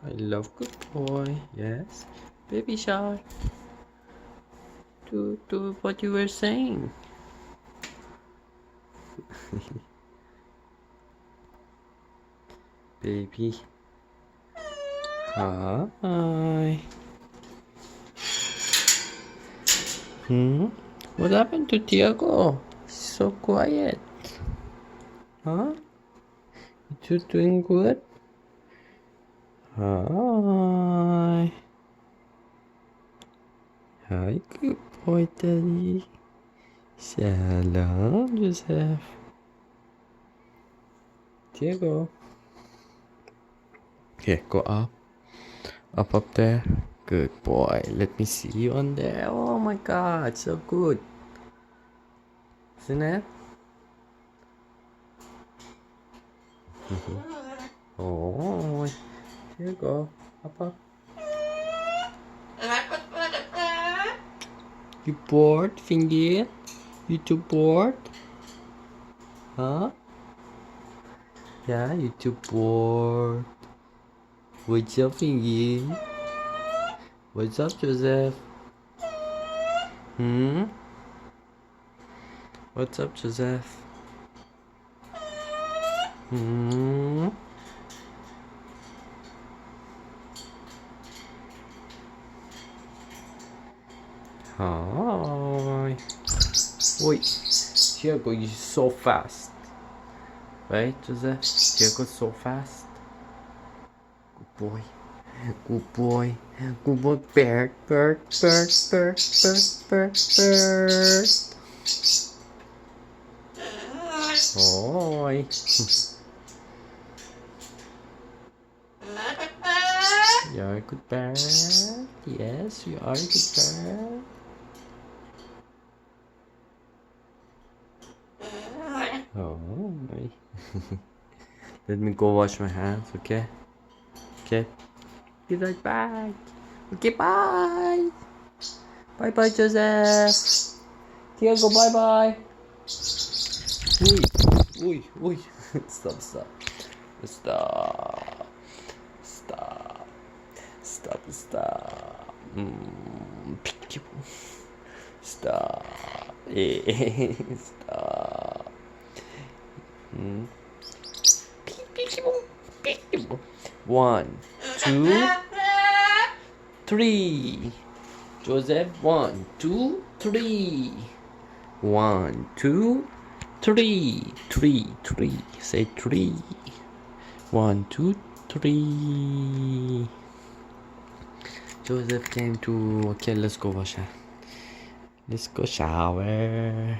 I love good boy. Yes. Baby shark. Do what you were saying. Baby. Hi. What happened to Tiago? He's so quiet. Huh? You two doing good? Hi. Hi, good boy, Daddy. Shalom, Joseph. Tiago. Here, go up. Up there. Good boy. Let me see you on there. Oh my God, so good. Isn't it? Oh, here you go. Up. You bored, Fingy? You too bored? Huh? Yeah, you too bored. What's up, Fingy? What's up, Joseph? What's up, Joseph? Hi. Wait, Tiago, you're so fast. Right, Joseph? Tiago's so fast. Good boy. Good boy. Good boy. Bird. Oi. You're a good bird. Yes, you are a good bird. Oh. Let me go wash my hands, okay? Okay. Be right back. Okay, bye. Bye, Joseph. Tiago, bye. Uy. Stop. Stop. Peekaboo. Stop. Stop. Peekaboo. 1, 2, 3. Joseph, 1, 2, 3. 1, 2, 3. 3. Say 3. 1, 2, 3. Joseph came to. Okay, let's go wash hands. Let's go shower.